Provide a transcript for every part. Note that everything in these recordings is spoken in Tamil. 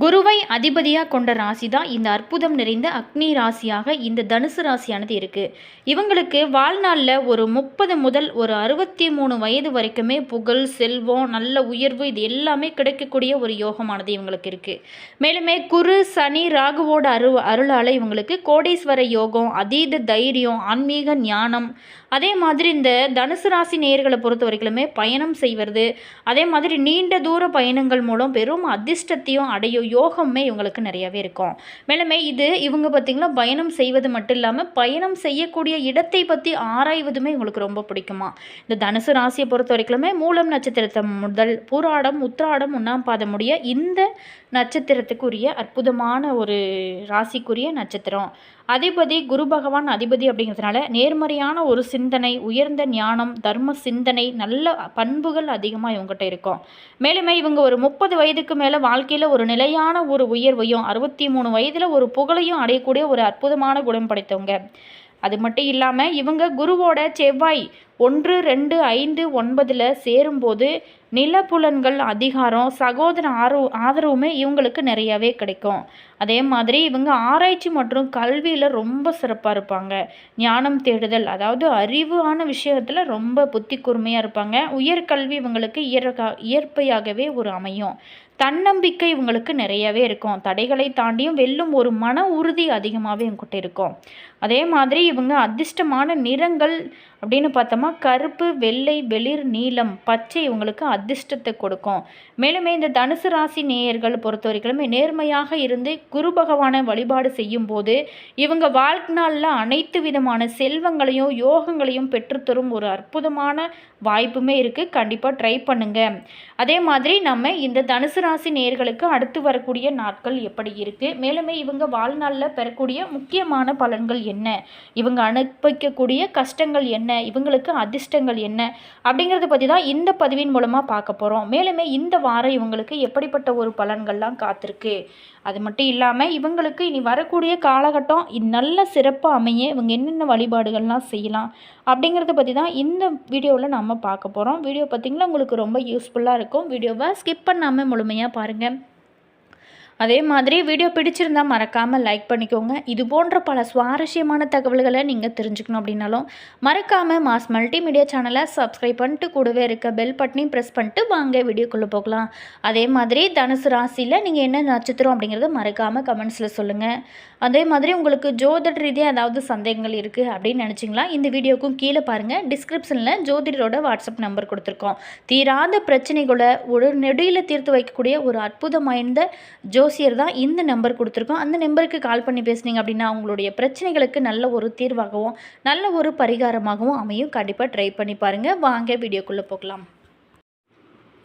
குருவை அதிபதியாக கொண்ட ராசி தான் இந்த அற்புதம் நிறைந்த அக்னி ராசியாக இந்த தனுசு ராசியானது இருக்குது. இவங்களுக்கு வாழ்நாளில் ஒரு 30 முதல் ஒரு 63 வயது வரைக்குமே புகழ், செல்வம், நல்ல உயர்வு இது எல்லாமே கிடைக்கக்கூடிய ஒரு யோகமானது இவங்களுக்கு இருக்குது. மேலுமே குரு, சனி, ராகுவோட அருளால் இவங்களுக்கு கோடீஸ்வர யோகம், அதீத தைரியம், ஆன்மீக ஞானம், அதே மாதிரி இந்த தனுசு ராசி நேயர்களை பொறுத்த வரைக்குமே பயணம் செய்வது, அதே மாதிரி நீண்ட தூர பயணங்கள் மூலம் பெரும் அதிர்ஷ்டத்தையும் அடையும் யோகமே இவங்களுக்கு நிறையவே இருக்கும். மேலுமே இது இவங்க பார்த்திங்களா பயணம் செய்வது மட்டும் இல்லாமல் பயணம் செய்யக்கூடிய இடத்தை பற்றி ஆராய்வதுமே இவங்களுக்கு ரொம்ப பிடிக்குமா. இந்த தனுசு ராசியை பொறுத்த வரைக்குமே மூலம் நட்சத்திரத்தை முதல் பூராடம், உத்திராடம், 1ஆம் பாதம் முடிய இந்த நட்சத்திரத்துக்குரிய அற்புதமான ஒரு ராசிக்குரிய நட்சத்திரம். அதிபதி குரு பகவான் அதிபதி அப்படிங்கிறதுனால நேர்மறையான ஒரு சிந்தனை, உயர்ந்த ஞானம், தர்ம சிந்தனை, நல்ல பண்புகள் அதிகமாக இவங்ககிட்ட இருக்கும். மேலுமே இவங்க ஒரு 30 வயதுக்கு மேலே வாழ்க்கையில் ஒரு நிலையான ஒரு உயர்வையும் 63 வயதில் ஒரு புகழையும் அடையக்கூடிய ஒரு அற்புதமான குணம் படைத்தவங்க. அது மட்டும் இல்லாமல் இவங்க குருவோட செவ்வாய் 1, 2, 5, 9 சேரும்போது நிலப்புலன்கள், அதிகாரம், சகோதர ஆதரவுமே இவங்களுக்கு நிறையாவே கிடைக்கும். அதே மாதிரி இவங்க ஆராய்ச்சி மற்றும் கல்வியில் ரொம்ப சிறப்பாக இருப்பாங்க. ஞானம் தேடுதல், அதாவது அறிவான விஷயத்தில் ரொம்ப புத்தி கூர்மையாக இருப்பாங்க. உயர்கல்வி இவங்களுக்கு இயற்கையாகவே ஒரு அமையும். தன்னம்பிக்கை இவங்களுக்கு நிறையவே இருக்கும். தடைகளை தாண்டியும் வெல்லும் ஒரு மன உறுதி அதிகமாகவே இவங்ககிட்ட இருக்கும். அதே மாதிரி இவங்க அதிர்ஷ்டமான நிறங்கள் அப்படின்னு பார்த்தோமா கருப்பு, வெள்ளை, வெளிர், நீலம், பச்சை இவங்களுக்கு அதிர்ஷ்டத்தை கொடுக்கும். மேலுமே இந்த தனுசு ராசி நேயர்கள் பொறுத்த வரைக்குமே நேர்மையாக இருந்து குரு பகவானை வழிபாடு செய்யும் போது இவங்க வாழ்நாளில் அனைத்து விதமான செல்வங்களையும் யோகங்களையும் பெற்றுத்தரும் ஒரு அற்புதமான வாய்ப்புமே இருக்குது. கண்டிப்பாக ட்ரை பண்ணுங்க. அதே மாதிரி நம்ம இந்த தனுசு ராசி நேயர்களுக்கு அடுத்து வரக்கூடிய நாட்கள் எப்படி இருக்குது, மேலுமே இவங்க வாழ்நாளில் பெறக்கூடிய முக்கியமான பலன்கள் என்ன, இவங்க அனுபவிக்கக்கூடிய கஷ்டங்கள் என்ன, இவங்களுக்கு அதிர்ஷ்டங்கள் என்ன அப்படிங்கிறத பற்றி தான் இந்த பதிவின் மூலமாக பார்க்க போகிறோம். மேலுமே இந்த வாரம் இவங்களுக்கு எப்படிப்பட்ட ஒரு பலன்கள்லாம் காத்திருக்கு, அது மட்டும் இல்லாமல் இவங்களுக்கு இனி வரக்கூடிய காலகட்டம் நல்ல சிறப்பாக அமைய இவங்க என்னென்ன வழிபாடுகள்லாம் செய்யலாம் அப்படிங்கிறத பற்றி தான் இந்த வீடியோவில் நம்ம பார்க்க போகிறோம். வீடியோ பார்த்திங்கன்னா உங்களுக்கு ரொம்ப யூஸ்ஃபுல்லாக இருக்கும். வீடியோவை ஸ்கிப் பண்ணாமல் முழுமையாக பாருங்கள். அதே மாதிரி வீடியோ பிடிச்சிருந்தால் மறக்காமல் லைக் பண்ணிக்கோங்க. இது போன்ற பல சுவாரஸ்யமான தகவல்களை நீங்கள் தெரிஞ்சுக்கணும் அப்படின்னாலும் மறக்காமல் மாஸ் மல்டிமீடியா சேனலை சப்ஸ்கிரைப் பண்ணிட்டு கூடவே இருக்க பெல் பட்டனையும் ப்ரெஸ் பண்ணிட்டு வாங்க வீடியோக்குள்ளே போகலாம். அதே மாதிரி தனுசு ராசியில் நீங்கள் என்ன நட்சத்திரம் அப்படிங்கிறத மறக்காமல் கமெண்ட்ஸில் சொல்லுங்கள். அதே மாதிரி உங்களுக்கு ஜோதிட ரீதியாக ஏதாவது சந்தேகங்கள் இருக்குது அப்படின்னு நினச்சிங்களா இந்த வீடியோக்கும் கீழே பாருங்கள், டிஸ்கிரிப்ஷனில் ஜோதிடரோட வாட்ஸ்அப் நம்பர் கொடுத்துருக்கோம். தீராத பிரச்சனைகளை ஒரு நெடியில் தீர்த்து வைக்கக்கூடிய ஒரு அற்புதம் வாய்ந்த ஜோசியர் தான் இந்த நம்பர் கொடுத்துருக்கோம். அந்த நம்பருக்கு கால் பண்ணி பேசுனீங்க அப்படின்னா உங்களுடைய பிரச்சனைகளுக்கு நல்ல ஒரு தீர்வாகவும் நல்ல ஒரு பரிகாரமாகவும் அமையும். கண்டிப்பாக ட்ரை பண்ணி பாருங்கள். வாங்க வீடியோக்குள்ளே போகலாம்.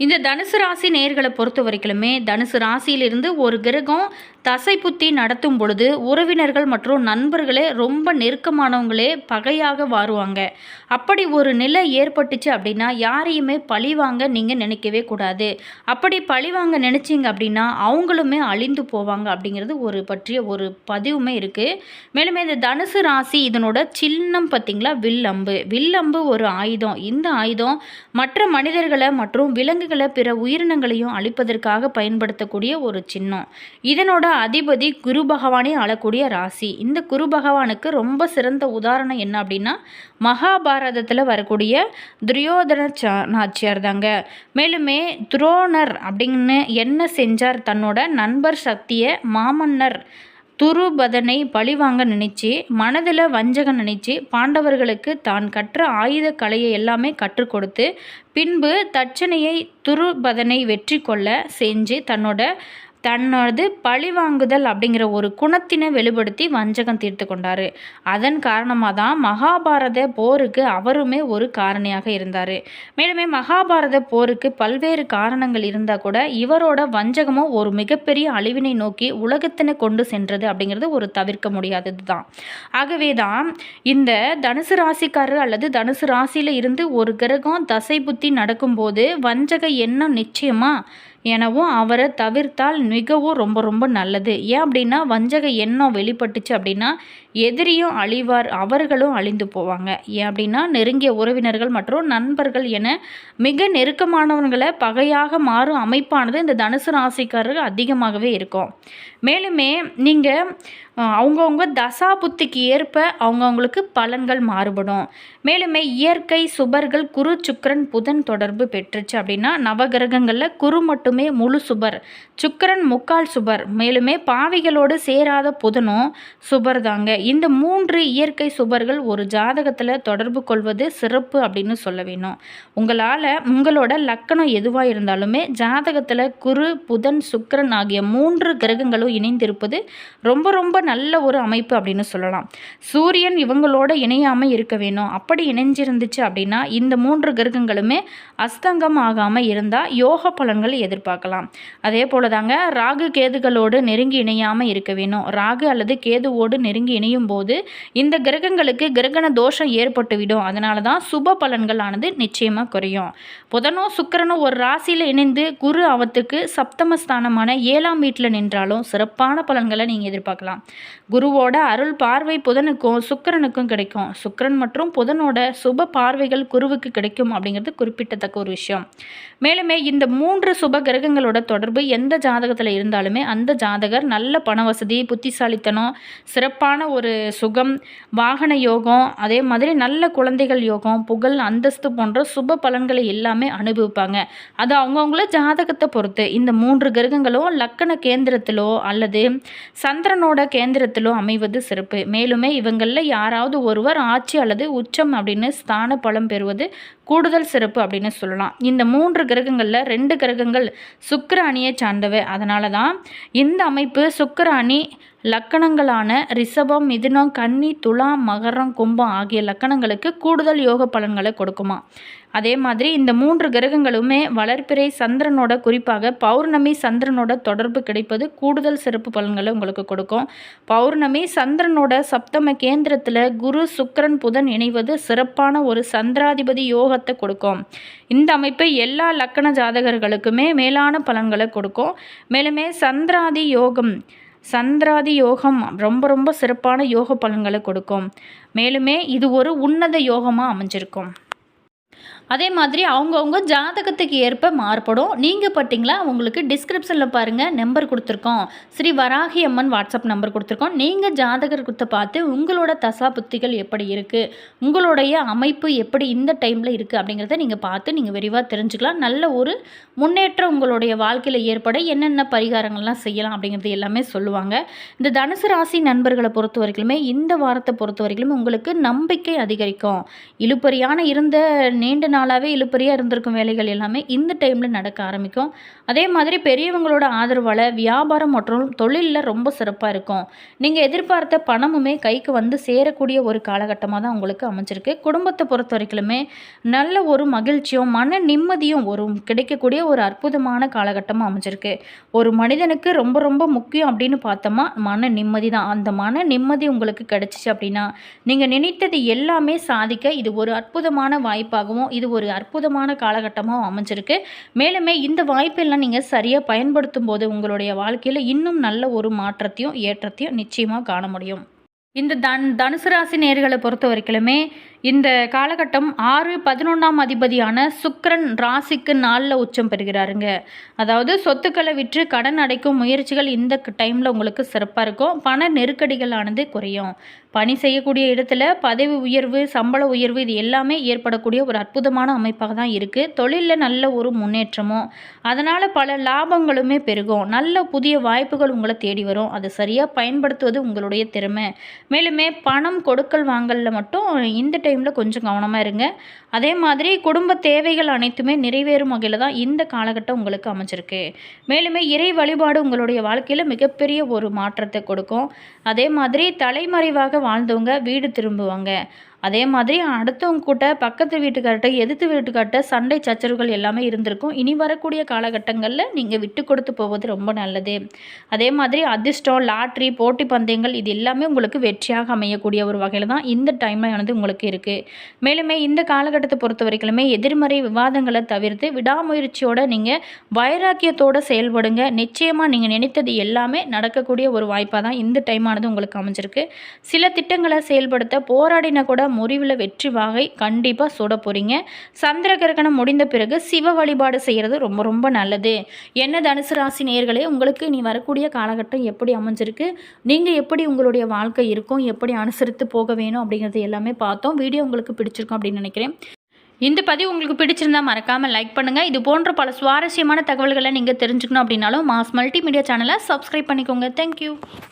இந்த தனுசு ராசி நேயர்களை பொறுத்த வரைக்குமே தனுசு ராசியிலிருந்து ஒரு கிரகம் தசை புத்தி நடத்தும் பொழுது உறவினர்கள் மற்றும் நண்பர்களே ரொம்ப நெருக்கமானவங்களே பகையாக வாருவாங்க. அப்படி ஒரு நிலை ஏற்பட்டுச்சு அப்படின்னா யாரையுமே பழிவாங்க நீங்கள் நினைக்கவே கூடாது. அப்படி பழிவாங்க நினச்சிங்க அப்படின்னா அவங்களுமே அழிந்து போவாங்க அப்படிங்கிறது ஒரு பற்றிய ஒரு பதிவுமே இருக்குது. மேலுமே இந்த தனுசு ராசி இதனோட சின்னம் பார்த்திங்களா வில்லம்பு. வில்லம்பு ஒரு ஆயுதம். இந்த ஆயுதம் மற்ற மனிதர்களை மற்றும் விலங்குகளை பிற உயிரினங்களையும் அழிப்பதற்காக பயன்படுத்தக்கூடிய ஒரு சின்னம். இதனோட அதிபதி குரு பகவானே ஆளக்கூடிய ராசி. இந்த குரு பகவானுக்கு ரொம்ப சிறந்த உதாரணம் என்ன அப்படின்னா மகாபாரதத்தில் வரக்கூடிய துரியோதன நாச்சியார் தாங்க. மேலுமே துரோணர் அப்படின்னு என்ன செஞ்சார், தன்னோட நண்பர் சக்தியை மாமன்னர் துருபதனை பழிவாங்க நினைச்சு மனதில் வஞ்சகம் நினைச்சு பாண்டவர்களுக்கு தான் கற்ற ஆயுத கலையை எல்லாமே கற்றுக் கொடுத்து பின்பு தட்சணையை துருபதனை வெற்றி கொள்ள செஞ்சு தன்னோடது பழிவாங்குதல் அப்படிங்கிற ஒரு குணத்தினை வெளிப்படுத்தி வஞ்சகம் தீர்த்து கொண்டார். அதன் காரணமாக தான் மகாபாரத போருக்கு அவருமே ஒரு காரணியாக இருந்தார். மேலுமே மகாபாரத போருக்கு பல்வேறு காரணங்கள் இருந்தால் கூட இவரோட வஞ்சகமும் ஒரு மிகப்பெரிய அழிவினை நோக்கி உலகத்தினை கொண்டு சென்றது அப்படிங்கிறது ஒரு தவிர்க்க முடியாதது தான். ஆகவே தான் இந்த தனுசு ராசிக்காரர் அல்லது தனுசு ராசியில் இருந்து ஒரு கிரகம் தசை புத்தி நடக்கும்போது வஞ்சக எண்ணம் நிச்சயமாக எனவும் அவரை தவிர்த்தால் மிகவும் ரொம்ப ரொம்ப நல்லது. ஏன் அப்படின்னா வஞ்சக எண்ணம் வெளிப்பட்டுச்சு அப்படின்னா எதிரியும் அழிவார், அவர்களும் அழிந்து போவாங்க. ஏன் அப்படின்னா நெருங்கிய உறவினர்கள் மற்றும் நண்பர்கள் என மிக நெருக்கமானவர்களை பகையாக மாறும் அமைப்பானது இந்த தனுசு ராசிக்காரர்கள் அதிகமாகவே இருக்கும். மேலுமே நீங்கள் அவங்கவுங்க தசா புத்திக்கு ஏற்ப அவங்கவுங்களுக்கு பலன்கள் மாறுபடும். மேலுமே இயற்கை சுபர்கள் குரு சுக்கிரன் புதன் தொடர்பு பெற்றுச்சு அப்படின்னா நவகிரகங்களில் குரு மட்டுமே முழு சுபர், சுக்கிரன் முக்கால் சுபர், மேலுமே பாவிகளோடு சேராத புதனும் சுபர் தாங்க. இந்த 3 இயற்கை சுபர்கள் ஒரு ஜாதகத்தில் தொடர்பு கொள்வது சிறப்பு அப்படின்னு சொல்ல வேணும். உங்களோட லக்கணம் எதுவாக இருந்தாலுமே ஜாதகத்தில் குரு புதன் சுக்கிரன் ஆகிய 3 கிரகங்களும் இணைந்திருப்பது ரொம்ப ரொம்ப நல்ல ஒரு அமைப்பு அப்படின்னு சொல்லலாம். சூரியன் இவங்களோட இணையாமல் இருக்க வேணும். அப்படி இணைஞ்சிருந்துச்சு அப்படின்னா இந்த 3 கிரகங்களுமே அஸ்தங்கம் ஆகாமல் இருந்தால் யோக பலன்கள் எதிர்பார்க்கலாம். அதே போல தாங்க ராகு கேதுகளோடு நெருங்கி இணையாமல் இருக்க வேணும். ராகு அல்லது கேதுவோடு நெருங்கி இணையும் போது இந்த கிரகங்களுக்கு கிரகண தோஷம் ஏற்பட்டுவிடும். அதனால தான் சுப பலன்களானது நிச்சயமாக குறையும். புதனோ சுக்கிரனோ ஒரு ராசியில் இணைந்து குரு அவத்துக்கு சப்தமஸ்தானமான 7ஆம் வீட்டில் நின்றாலும் சிறப்பான பலன்களை நீங்கள் எதிர்பார்க்கலாம். குருவோட அருள் பார்வை புதனுக்கும் சுக்கிரனுக்கும் கிடைக்கும். சுக்கிரன் மற்றும் புதனோட சுப பார்வைகள் குருவுக்கு கிடைக்கும் அப்படிங்கிறது குறிப்பிட்டத்தக்க ஒரு விஷயம். மேலுமே இந்த 3 சுப கிரகங்களோட தொடர்பு எந்த ஜாதகத்தில் இருந்தாலுமே அந்த ஜாதகர் நல்ல பண வசதி, புத்திசாலித்தனம், சிறப்பான ஒரு சுகம், வாகன யோகம், அதே மாதிரி நல்ல குழந்தைகள் யோகம், புகழ், அந்தஸ்து போன்ற சுப பலன்களை எல்லாமே அனுபவிப்பாங்க. அது அவங்கவுங்கள ஜாதகத்தை பொறுத்து. இந்த 3 கிரகங்களும் லக்கண கேந்திரத்திலோ அல்லது சந்திரனோட கேந்திரத்திலோ அமைவது சிறப்பு. மேலுமே இவங்களில் யாராவது ஒருவர் ஆட்சி அல்லது உச்சம் அப்படின்னு ஸ்தான பலம் பெறுவது கூடுதல் சிறப்பு அப்படின்னு சொல்லலாம். இந்த 3 கிரகங்களில் 2 கிரகங்கள் சுக்கிர அணியை சார்ந்தவை. அதனால தான் இந்த அமைப்பு சுக்கிர அணி லக்கணங்களான ரிஷபம், மிதுனம், கன்னி, துலாம், மகரம், கும்பம் ஆகிய லக்கணங்களுக்கு கூடுதல் யோக பலன்களை கொடுக்குமா. அதே மாதிரி இந்த 3 கிரகங்களுமே வளர்பிறை சந்திரனோட, குறிப்பாக பௌர்ணமி சந்திரனோட தொடர்பு கிடைப்பது கூடுதல் சிறப்பு பலன்களை உங்களுக்கு கொடுக்கும். பௌர்ணமி சந்திரனோட சப்தம கேந்திரத்தில் குரு சுக்கிரன் புதன் இணைவது சிறப்பான ஒரு சந்திராதிபதி யோகத்தை கொடுக்கும். இந்த அமைப்பு எல்லா லக்கண ஜாதகர்களுக்குமே மேலான பலன்களை கொடுக்கும். மேலுமே சந்திராதி யோகம் ரொம்ப ரொம்ப சிறப்பான யோக பலன்களை கொடுக்கும். மேலுமே இது ஒரு உன்னத யோகமாக அமைஞ்சிருக்கும். அதே மாதிரி அவங்கவுங்க ஜாதகத்துக்கு ஏற்ப மாறுபடும். நீங்கள் பார்த்தீங்களா, உங்களுக்கு டிஸ்கிரிப்ஷனில் பாருங்கள் நம்பர் கொடுத்துருக்கோம். ஸ்ரீ வராகி அம்மன் வாட்ஸ்அப் நம்பர் கொடுத்துருக்கோம். நீங்கள் ஜாதகர் கொடுத்து பார்த்து உங்களோட தசா புத்திகள் எப்படி இருக்குது, உங்களுடைய அமைப்பு எப்படி இந்த டைமில் இருக்குது அப்படிங்கிறத நீங்கள் பார்த்து நீங்கள் விரிவாக தெரிஞ்சுக்கலாம். நல்ல ஒரு முன்னேற்றம் உங்களுடைய வாழ்க்கையில் ஏற்பட என்னென்ன பரிகாரங்கள்லாம் செய்யலாம் அப்படிங்கிறது எல்லாமே சொல்லுவாங்க. இந்த தனுசு ராசி நண்பர்களை பொறுத்த வரைக்குமே இந்த வாரத்தை பொறுத்த வரைக்குமே உங்களுக்கு நம்பிக்கை அதிகரிக்கும். இழுபறியான இருந்த நீண்ட நாளாகவே இழுபறியாக இருந்திருக்கும் வேலைகள் எல்லாமே இந்த டைமில் நடக்க ஆரம்பிக்கும். அதே மாதிரி பெரியவங்களோட ஆதரவால் வியாபாரம் மற்றும் தொழிலில் ரொம்ப சிறப்பாக இருக்கும். நீங்கள் எதிர்பார்த்த பணமுமே கைக்கு வந்து சேரக்கூடிய ஒரு காலகட்டமாக தான் உங்களுக்கு அமைஞ்சிருக்கு. குடும்பத்தை பொறுத்த வரைக்குமே நல்ல ஒரு மகிழ்ச்சியும் மன நிம்மதியும் கிடைக்கக்கூடிய ஒரு அற்புதமான காலகட்டமாக அமைஞ்சிருக்கு. ஒரு மனிதனுக்கு ரொம்ப ரொம்ப முக்கியம் அப்படின்னு பார்த்தோமா மன நிம்மதி தான். அந்த மன நிம்மதி உங்களுக்கு கிடைச்சிச்சு அப்படின்னா நீங்கள் நினைத்தது எல்லாமே சாதிக்க இது ஒரு அற்புதமான வாய்ப்பாகவும் இது ஒரு அற்புதமான காலகட்டமாக அமைஞ்சிருக்கு. மேலுமே இந்த வாய்ப்பெல்லாம் நீங்கள் சரியாக பயன்படுத்தும் போது உங்களுடைய வாழ்க்கையில் இன்னும் நல்ல ஒரு மாற்றத்தையும் ஏற்றத்தையும் நிச்சயமாக காண முடியும். இந்த தனுசு ராசி நேயர்களை பொறுத்த வரைக்குமே இந்த காலகட்டம் 6-11ஆம் அதிபதியான சுக்கிரன் ராசிக்கு 4ல் உச்சம் பெறுகிறாருங்க. அதாவது சொத்துக்களை விற்று கடன் அடைக்கும் முயற்சிகள் இந்த டைமில் உங்களுக்கு சிறப்பாக இருக்கும். பண நெருக்கடிகளானது குறையும். பணி செய்யக்கூடிய இடத்துல பதவி உயர்வு, சம்பள உயர்வு இது எல்லாமே ஏற்படக்கூடிய ஒரு அற்புதமான அமைப்பாக தான் இருக்குது. தொழிலில் நல்ல ஒரு முன்னேற்றமும் அதனால் பல லாபங்களுமே பெருகும். நல்ல புதிய வாய்ப்புகள் உங்களை தேடி வரும். அதை சரியாக பயன்படுத்துவது உங்களுடைய திறமை. மேலுமே பணம் கொடுக்கல் வாங்கலில் மட்டும் இந்த டைமில் கொஞ்சம் கவனமாக இருங்க. அதே மாதிரி குடும்ப தேவைகள் அனைத்துமே நிறைவேறும் வகையில் தான் இந்த காலகட்டம் உங்களுக்கு அமைஞ்சிருக்கு. மேலுமே இறை வழிபாடு உங்களுடைய வாழ்க்கையில் மிகப்பெரிய ஒரு மாற்றத்தை கொடுக்கும். அதே மாதிரி தலைமறைவாக வாழ்ந்தவங்க வீடு திரும்புவாங்க. அதே மாதிரி அடுத்தவங்க கூட பக்கத்து வீட்டுக்கார்ட்ட எதிர்த்து வீட்டுக்கார்ட்ட சண்டை சச்சரவுகள் எல்லாமே இருந்திருக்கும். இனி வரக்கூடிய காலகட்டங்களில் நீங்கள் விட்டு கொடுத்து போவது ரொம்ப நல்லது. அதே மாதிரி அதிர்ஷ்டம், லாட்ரி, போட்டி பந்தயங்கள் இது எல்லாமே உங்களுக்கு வெற்றியாக அமையக்கூடிய ஒரு வகையில் தான் இந்த டைமானது உங்களுக்கு இருக்குது. மேலுமே இந்த காலகட்டத்தை பொறுத்த வரைக்குமே எதிர்மறை விவாதங்களை தவிர்த்து விடாமுயற்சியோட நீங்கள் வைராக்கியத்தோடு செயல்படுங்க. நிச்சயமாக நீங்கள் நினைத்தது எல்லாமே நடக்கக்கூடிய ஒரு வாய்ப்பாக தான் இந்த டைமானது உங்களுக்கு அமைஞ்சிருக்கு. சில திட்டங்களை செயல்படுத்த போராடின கூட முறிவில் வெற்றி வாகை கண்டிப்பாக சுட போகிறீங்க. சந்திர கிரகணம் முடிந்த பிறகு சிவ வழிபாடு செய்கிறது ரொம்ப ரொம்ப நல்லது. என்ன தனுசு ராசி நேயர்களே, உங்களுக்கு இனி வரக்கூடிய காலகட்டம் எப்படி அமைஞ்சிருக்கு, நீங்கள் எப்படி உங்களுடைய வாழ்க்கை இருக்கும், எப்படி அனுசரித்து போக வேணும் அப்படிங்கிறது எல்லாமே பார்த்தோம். வீடியோ உங்களுக்கு பிடிச்சிருக்கும் அப்படின்னு நினைக்கிறேன். இந்த பதிவு உங்களுக்கு பிடிச்சிருந்தால் மறக்காமல் லைக் பண்ணுங்கள். இது போன்ற பல சுவாரஸ்யமான தகவல்களை நீங்கள் தெரிஞ்சுக்கணும் அப்படின்னாலும் மாஸ் மல்டிமீடியா சேனலை சப்ஸ்கிரைப் பண்ணிக்கோங்க. தேங்க்யூ.